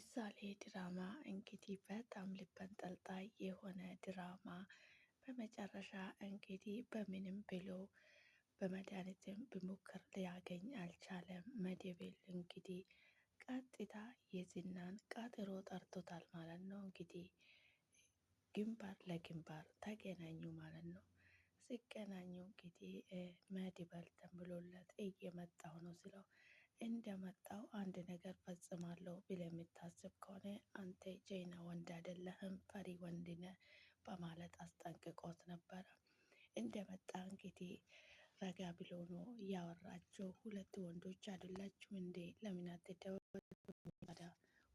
ምሳሌ ድራማ እንግዲህ በጣም ልብ አንጠልጣይ የሆነ ድራማ በመጨረሻ እንግዲህ በምንም ብሎ በመድኃኒትም ቢሞክር ሊያገኝ አልቻለም። መድብል እንግዲህ ቀጥታ የዝናን ቀጠሮ ጠርቶታል ማለት ነው። እንግዲህ ግንባር ለግንባር ተገናኙ ማለት ነው። ሲገናኙ እንግዲህ መድብል ተብሎለት እየመጣው ነው ስለው እንደመጣው አንድ ነገር ፈጽማለሁ ብለህ የምታስብ ከሆነ አንተ ጀይና ወንድ አይደለህም፣ ፈሪ ወንድ ነህ በማለት አስጠንቅቆት ነበረ። እንደመጣ እንግዲህ ረጋ ብሎ ነው እያወራቸው። ሁለት ወንዶች አይደላችሁ እንዴ? ለምን አትደባደቡ?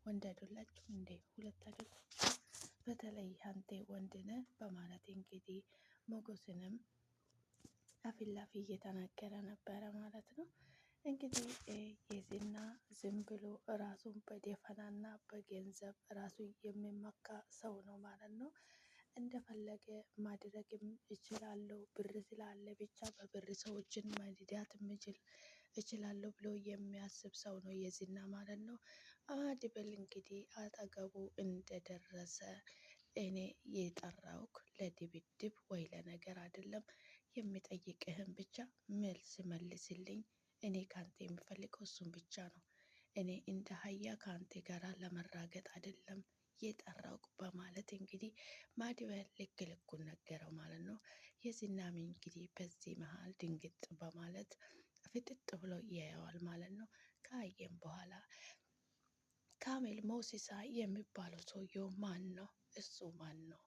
ወንድ አይደላችሁ እንዴ? ሁለት አይደላችሁ? በተለይ አንተ ወንድ ነህ በማለት እንግዲህ ሞገስንም አፊላፊ እየተናገረ ነበረ ማለት ነው። እንግዲህ የዝና ዝም ብሎ ራሱን በደፈናና በገንዘብ ራሱ የሚመካ ሰው ነው ማለት ነው። እንደፈለገ ማድረግም እችላለሁ ብር ስላለ ብቻ በብር ሰዎችን መርዳት እችላለሁ ብሎ የሚያስብ ሰው ነው የዝና ማለት ነው። መድብል እንግዲህ አጠገቡ እንደደረሰ እኔ የጠራውክ ለድብድብ ወይ ለነገር አይደለም፣ የሚጠይቅህን ብቻ መልስ መልስልኝ። እኔ ካንተ የምፈልገው እሱን ብቻ ነው። እኔ እንደ ሀያ ካንተ ጋር ለመራገጥ አይደለም የጠራውክ በማለት እንግዲህ መድብል ልክ ልኩን ነገረው ማለት ነው። የዝናም እንግዲህ በዚህ መሀል ድንግጥ በማለት ፍጥጥ ብሎ ያየዋል ማለት ነው። ካየም በኋላ ካሜል ሞሲሳ የሚባለው ሰውየው ማን ነው? እሱ ማን ነው?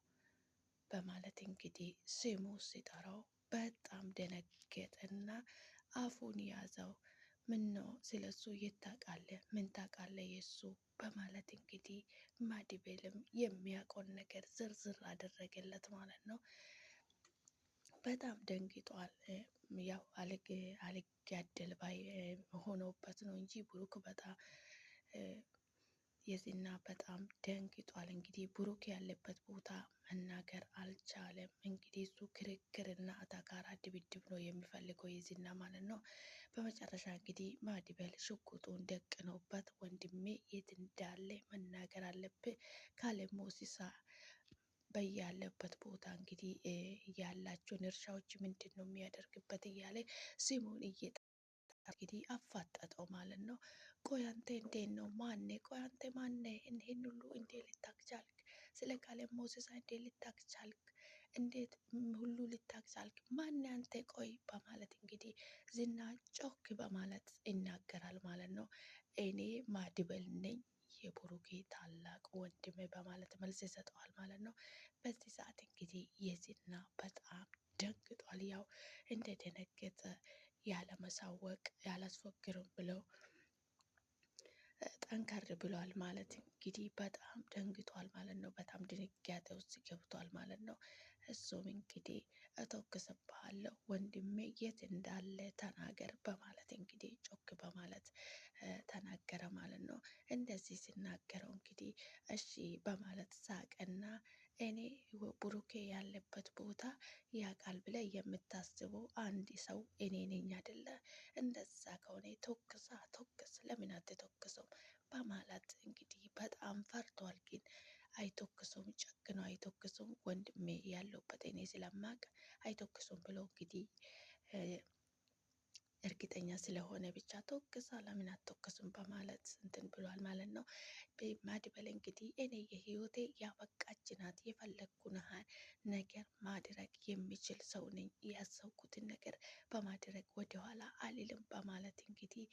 በማለት እንግዲህ ስሙ ሲጠራው በጣም ደነገጠና አፉን ያዘው። ምን ነው ስለሱ የታውቃለህ? ምን ታውቃለህ የሱ? በማለት እንግዲህ መድብልም የሚያውቀውን ነገር ዝርዝር አደረገለት ማለት ነው። በጣም ደንግጧል። ያው አልጋደል ባይ ሆኖበት ነው እንጂ ብሩክ በጣም የዝና በጣም ደንግጧል። እንግዲህ ብሩክ ያለበት ቦታ መናገር አልቻለም። እንግዲህ እሱ ክርክርና አታካራ ድብድብ ነው የሚፈልገው የዝና ማለት ነው። በመጨረሻ እንግዲህ መድብል ሽጉጡን ደቅኖበት ወንድሜ የት እንዳለ መናገር አለብህ ካለ ሞሲሳ በያለበት ቦታ እንግዲህ ያላቸውን እርሻዎች ምንድን ነው የሚያደርግበት እያለ ስሙን እየጠራ እንግዲህ አፋጠጠው ማለት ነው። ቆይ አንተ እንዴት ነው ማነ? ቆይ አንተ ማነ? ይሄን ሁሉ እንዴት ልታክ ቻልክ? ስለ ካለ ሞሲሳ እንዴት ልታክ ቻልክ? እንዴት ሁሉ ልታክ ቻልክ? ማነ አንተ? ቆይ በማለት እንግዲህ ዝና ጮክ በማለት ይናገራል ማለት ነው። እኔ መድብል ነኝ የብሩኬ ታላቅ ወንድም በማለት መልስ ይሰጠዋል ማለት ነው። በዚህ ሰዓት እንግዲህ የዝና በጣም ደንግጧል። ያው እንደደነገጠ ያለመሳወቅ ያላስፎግርም ብለው ጠንከር ብሏል ማለት እንግዲህ በጣም ደንግጧል ማለት ነው። በጣም ድንጋጤ ውስጥ ገብቷል ማለት ነው። እሱም እንግዲህ እተኩስብሃለሁ ወንድሜ የት እንዳለ ተናገር በማለት እንግዲህ ጮክ በማለት ተናገረ ማለት ነው። እንደዚህ ሲናገረው እንግዲህ እሺ በማለት ሳቀና እኔ ብሩኬ ያለበት ቦታ ያውቃል ብለህ የምታስበው አንድ ሰው እኔ ነኝ አይደለ? እንደዛ ከሆነ ተኩስ ለምን አትተኩሰው? በማለት እንግዲህ በጣም ፈርቷል። ግን አይተኩሱም፣ ጨክነው አይተኩሱም። ወንድሜ ያለበት እኔ ስለማቅ አይተኩሱም ብሎ እንግዲህ እርግጠኛ ስለሆነ ብቻ ተወቅሳ ለምን አትተኩሱም በማለት እንትን ብሏል ማለት ነው። መድብል እንግዲህ እኔ የህይወቴ ያበቃች ናት፣ የፈለግኩን ነገር ማድረግ የሚችል ሰው ነኝ፣ ያሰብኩትን ነገር በማድረግ ወደኋላ አልልም በማለት እንግዲህ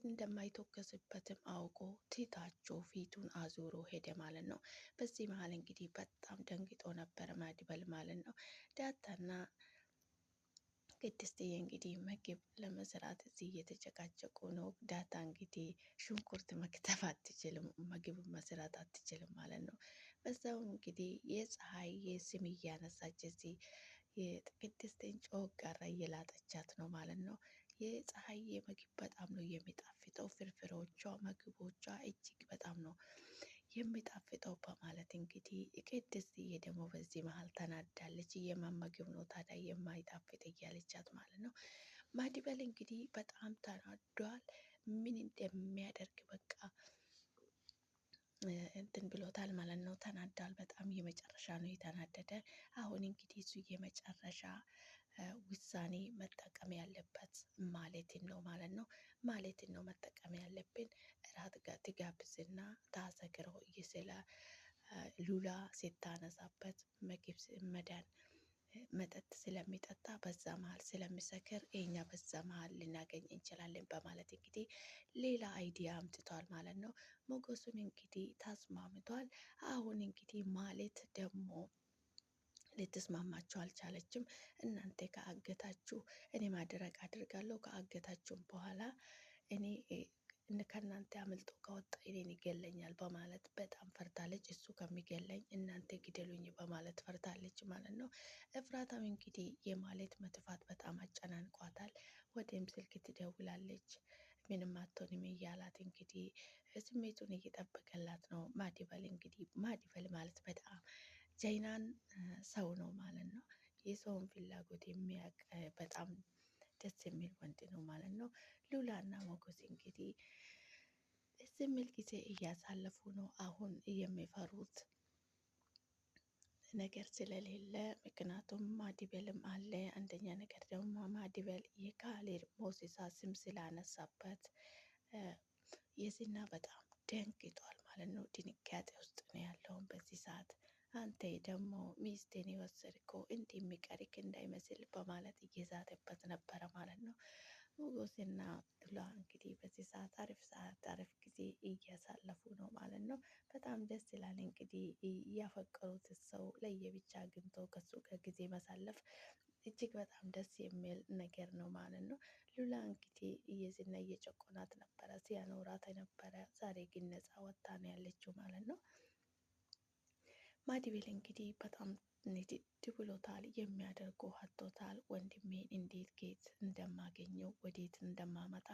እንደማይተኩስበትም አውቆ ትታቸው ፊቱን አዞሮ ሄደ ማለት ነው። በዚህ መሀል እንግዲህ በጣም ደንግጦ ነበረ መድብል ማለት ነው። ዳጣና ቅድስትዬ እንግዲህ ምግብ ለመስራት እዚህ እየተጨቃጨቁ ነው። ዳጣ እንግዲህ ሽንኩርት መክተፍ አትችልም፣ ምግብ መስራት አትችልም ማለት ነው። በዛው እንግዲህ የፀሐይ ስም እያነሳች እዚህ የቅድስትን ጮጋራ እየላጠቻት ነው ማለት ነው። የፀሐይ ምግብ በጣም ነው የሚጣፍጠው፣ ፍርፍሮቿ ምግቦቿ እጅግ በጣም ነው የሚጣፍጠው በማለት እንግዲህ ቅድስትዬ ደግሞ በዚህ መሀል ተናዳለች። የማመግብ ነው ታዲያ የማይጣፍጥ እያለቻት ማለት ነው። መድብል እንግዲህ በጣም ተናዷል። ምን እንደሚያደርግ በቃ እንትን ብሎታል ማለት ነው። ተናዷል። በጣም የመጨረሻ ነው የተናደደ። አሁን እንግዲህ እሱ የመጨረሻ ውሳኔ መጠቀም ያለበት ማለትን ነው ማለት ነው። ማለትን ነው መጠቀም ያለብን። እራት ጋር ትጋብዝና ታሰክረው ስለ ሉላ ስታነሳበት ምግብ መዳን መጠጥ ስለሚጠጣ በዛ መሀል ስለሚሰክር እኛ በዛ መሀል ልናገኝ እንችላለን በማለት እንግዲህ ሌላ አይዲያ አምጥቷል ማለት ነው። ሞገሱም እንግዲህ ተስማምቷል። አሁን እንግዲህ ማለት ደግሞ ልትስማማችሁ አልቻለችም። እናንተ ከአገታችሁ እኔ ማድረግ አድርጋለሁ፣ ከአገታችሁም በኋላ እኔ ከእናንተ አምልጦ ከወጣ እኔን ይገለኛል በማለት በጣም ፈርታለች። እሱ ከሚገለኝ እናንተ ግደሉኝ በማለት ፈርታለች ማለት ነው። እፍራታም እንግዲህ የማለት መጥፋት በጣም አጨናንቋታል። ወደም ስልክ ትደውላለች። ምንም አትሆንም እያላት እንግዲህ ስሜቱን እየጠበቀላት ነው። ማዲበል እንግዲህ ማዲበል ማለት በጣም ጀይናን ሰው ነው ማለት ነው። የሰውን ፍላጎት የሚያውቅ በጣም ደስ የሚል ወንድ ነው ማለት ነው። ሉላና ሞገስ እንግዲህ ደስ የሚል ጊዜ እያሳለፉ ነው። አሁን የሚፈሩት ነገር ስለሌለ፣ ምክንያቱም ማዲበልም አለ። አንደኛ ነገር ደግሞ ማዲበል የካሌብ ሞሲሳ ስም ስላነሳበት የዝና በጣም ደንግጧል ማለት ነው። ድንጋጤ ውስጥ ነው ያለውን በዚህ ሰዓት። አንተ ደግሞ ሚስቴን የወሰድከው እንዲህ የሚቀርክ እንዳይመስል በማለት እየዛተበት ነበረ ማለት ነው። ሞገስና ሉላ እንግዲህ በዚህ ሰዓት አሪፍ ጊዜ እያሳለፉ ነው ማለት ነው። በጣም ደስ ይላል። እንግዲህ ያፈቀሩት ሰው ለየብቻ አግኝቶ ከሱ ጋር ጊዜ ማሳለፍ እጅግ በጣም ደስ የሚል ነገር ነው ማለት ነው። ሉላ እንግዲህ የዝና እየጨቆናት ነበረ፣ ሲያኖራት ነበረ። ዛሬ ግን ነፃ ወጥታ ነው ያለችው ማለት ነው። ማዲቤል እንግዲህ በጣም ንድድ ብሎታል። የሚያደርጉ ሀቶታል። ወንድሜን እንዴት ጌት እንደማገኘው ወዴት እንደማመጣ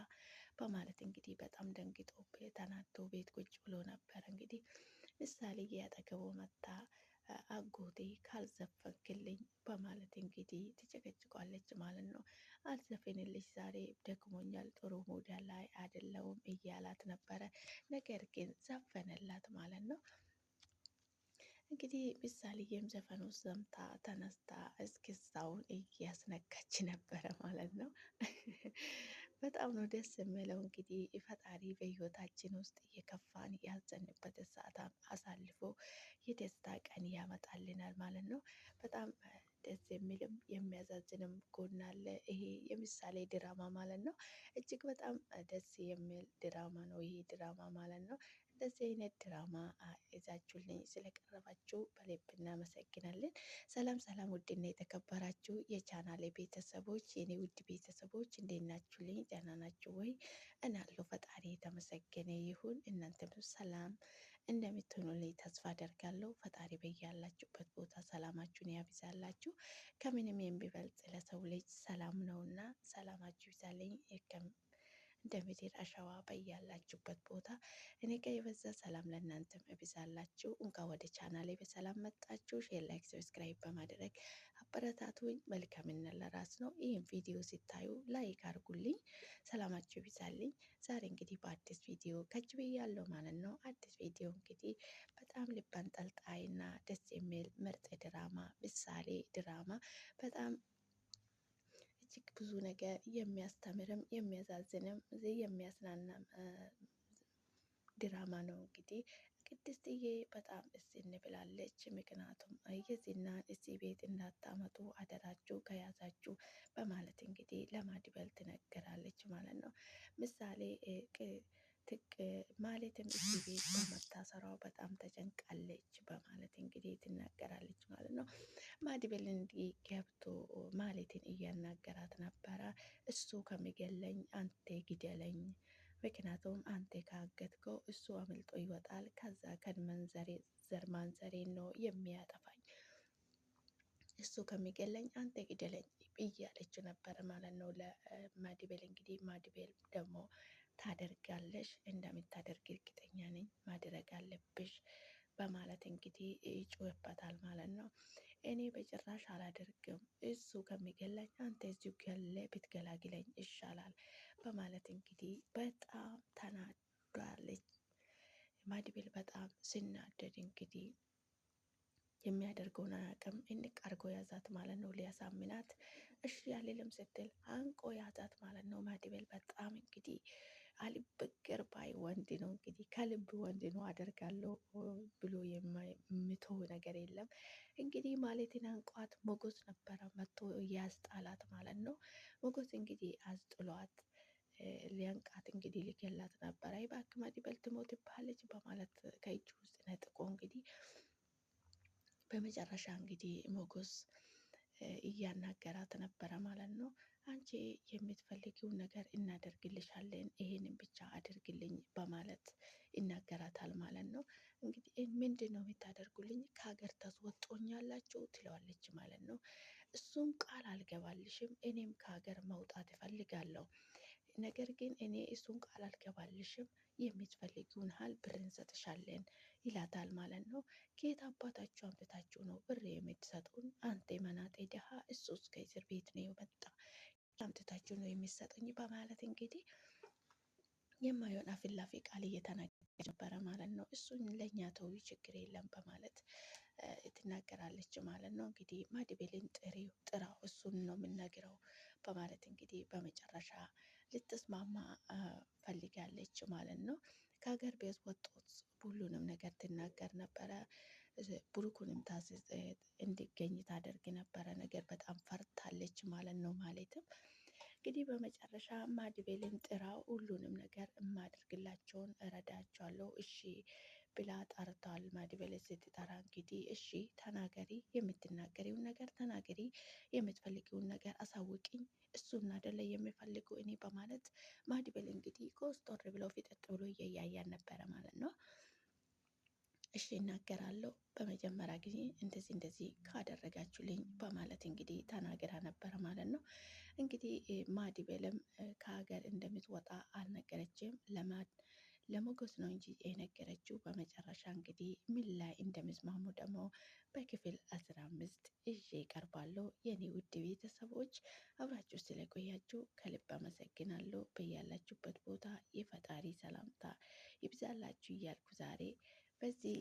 በማለት እንግዲህ በጣም ደንግጦ ተናዶ ቤት ቁጭ ብሎ ነበር። እንግዲህ ምሳሌ ያጠገቡ መታ አጎቴ ካልዘፈንክልኝ በማለት እንግዲህ ትጨቀጭቋለች ማለት ነው። አልዘፈንልሽ ዛሬ ደክሞኛል፣ ጥሩ ሙድ ላይ አይደለሁም እያላት ነበረ። ነገር ግን ዘፈነላት ማለት ነው። እንግዲህ ምሳሌዬም ዘፈኑ ሰምታ ተነስታ እስክስታውን እያስነካች ነበረ ማለት ነው። በጣም ነው ደስ የሚለው። እንግዲህ ፈጣሪ በህይወታችን ውስጥ እየከፋን ያዘንበት ሰዓት አሳልፎ የደስታ ቀን ያመጣልናል ማለት ነው። በጣም ደስ የሚልም የሚያዛዝንም ጎን አለ ይሄ የምሳሌ ድራማ ማለት ነው። እጅግ በጣም ደስ የሚል ድራማ ነው ይሄ ድራማ ማለት ነው። እንደዚህ አይነት ድራማ ይዛችሁልኝ ስለቀረባችሁ በልብ እናመሰግናለን። ሰላም ሰላም፣ ውድና የተከበራችሁ የቻናሌ ቤተሰቦች፣ የኔ ውድ ቤተሰቦች እንዴት ናችሁልኝ? ደህና ናችሁ ወይ? እናለሁ ፈጣሪ የተመሰገነ ይሁን። እናንተም ሰላም እንደምትሆኑልኝ ተስፋ አደርጋለሁ። ፈጣሪ በያላችሁበት ቦታ ሰላማችሁን ያብዛላችሁ። ከምንም የሚበልጥ ለሰው ልጅ ሰላም ነውና ሰላማችሁ ይብዛልኝ። እንደ ምድር አሸዋ በያላችሁበት ቦታ እኔ ጋር የበዛ ሰላም ለእናንተም እብዛላችሁ። እንኳን ወደ ቻናሌ በሰላም መጣችሁ። ሼር፣ ላይክ፣ ሰብስክራይብ በማድረግ አበረታቱኝ። መልካምነት ለራስ ነው። ይህን ቪዲዮ ሲታዩ ላይክ አድርጉልኝ። ሰላማችሁ ይብዛልኝ። ዛሬ እንግዲህ በአዲስ ቪዲዮ ከች ብያለሁ ማለት ነው። አዲስ ቪዲዮ እንግዲህ በጣም ልብ አንጠልጣይ እና ደስ የሚል ምርጥ ድራማ ምሳሌ ድራማ በጣም እጅግ ብዙ ነገር የሚያስተምርም የሚያዛዝንም የሚያዝናናም ድራማ ነው። እንግዲህ ቅድስትዬ በጣም እስን ብላለች። ምክንያቱም የዝናን እዚህ ቤት እንዳታመጡ አደራችሁ ከያዛችሁ በማለት እንግዲህ ለማዲበል ትነገራለች ማለት ነው። ምሳሌ ማለትም እዚህ ቤት በመታሰሯ በጣም ተጨንቃለች በማለት እንግዲህ ትናገራለች ማለት ነው። ማዲበል እንዲህ ገብቶ ማለትን እያናገራት ነበረ። እሱ ከሚገለኝ አንተ ግደለኝ፣ ምክንያቱም አንተ ካገትከው እሱ አምልጦ ይወጣል። ከዛ ከመንዘሬ ዘር ማንዘሬን ነው የሚያጠፋኝ። እሱ ከሚገለኝ አንተ ግደለኝ እያለች ነበር ማለት ነው ለማዲበል። እንግዲህ ማዲበል ደግሞ ታደርጋለሽ፣ እንደምታደርግ እርግጠኛ ነኝ፣ ማድረግ አለብሽ በማለት እንግዲህ ይጮህበታል ማለት ነው። እኔ በጭራሽ አላደርግም፣ እሱ ከሚገለኝ አንተ እዚሁ ገለ ብትገላግለኝ ይሻላል በማለት እንግዲህ በጣም ተናዷለች ማድቤል በጣም ሲናደድ እንግዲህ የሚያደርገውን አያውቅም። እንቅ አድርጎ ያዛት ማለት ነው ሊያሳምናት። እሺ ያልልም ስትል አንቆ ያዛት ማለት ነው። ማድቤል በጣም እንግዲህ አልበገር ባይ ወንድ ነው። እንግዲህ ከልብ ወንድ ነው። አደርጋለሁ ብሎ የምተው ነገር የለም። እንግዲህ ማለትን አንቋት ሞገስ ነበረ መጥቶ ያስጣላት ማለት ነው። ሞገስ እንግዲህ አስጥሏት ሊያንቃት እንግዲህ ሊገላት ነበር። አይ እባክህ ማድቤል ትሞትብሃለች በማለት ከእጁ ውስጥ ነጥቆ እንግዲህ በመጨረሻ እንግዲህ ሞገስ እያናገራት ነበረ ማለት ነው። አንቺ የምትፈልጊውን ነገር እናደርግልሻለን፣ ይሄንን ብቻ አድርግልኝ በማለት ይናገራታል ማለት ነው። እንግዲህ ምንድን ነው የምታደርጉልኝ? ከሀገር ታስወጡኛላችሁ ትለዋለች ማለት ነው። እሱም ቃል አልገባልሽም፣ እኔም ከሀገር መውጣት እፈልጋለሁ፣ ነገር ግን እኔ እሱን ቃል አልገባልሽም፣ የምትፈልጊውን ያህል ብር እንሰጥሻለን ይላታል ማለት ነው። ከየት አባታችሁ አምጥታችሁ ነው ብር የምትሰጡን? አንተ መናጤ ድሃ፣ እሱ እስከ እስር ቤት ነው የመጣ፣ አምጥታችሁ ነው የሚሰጡኝ በማለት እንግዲህ የማይሆን አፍላፊ ቃል እየተናገረች ነበረ ማለት ነው። እሱን ለእኛ ተው ችግር የለም በማለት ትናገራለች ማለት ነው። እንግዲህ ማድቤልን ጥራው፣ እሱን ነው የምነግረው በማለት እንግዲህ በመጨረሻ ልትስማማ ፈልጋለች ማለት ነው። ከሀገር ቤት ወጦት ሁሉንም ነገር ትናገር ነበረ። ብሩኩንም ታስዝ እንዲገኝ ታደርግ ነበረ። ነገር በጣም ፈርታለች ማለት ነው። ማለትም እንግዲህ በመጨረሻ ማድቤልን ጥራው፣ ሁሉንም ነገር የማደርግላቸውን እረዳቸዋለሁ እሺ ብላ ጠርተዋል። ማድቤል ስትጠራ እንግዲህ እሺ ተናገሪ፣ የምትናገሪውን ነገር ተናገሪ፣ የምትፈልጊውን ነገር አሳውቂኝ፣ እሱን አይደለ የሚፈልገው እኔ በማለት ማድቤል እንግዲህ ኮስቶር ብለው ፊጥጥ ብሎ እያያን ነበረ ማለት ነው። እሺ እናገራለሁ፣ በመጀመሪያ ጊዜ እንደዚህ እንደዚህ ካደረጋችሁልኝ በማለት እንግዲህ ተናግራ ነበረ ማለት ነው። እንግዲህ ማድቤልም ከሀገር እንደምትወጣ አልነገረችም፣ ለሞገስ ነው እንጂ የነገረችው። በመጨረሻ እንግዲህ ምን ላይ እንደሚስማሙ ደግሞ በክፍል 15 ይዤ እቀርባለሁ። የኔ ውድ ቤተሰቦች አብራችሁ ስለቆያችሁ ከልብ አመሰግናለሁ። በያላችሁበት ቦታ የፈጣሪ ሰላምታ ይብዛላችሁ እያልኩ ዛሬ በዚህ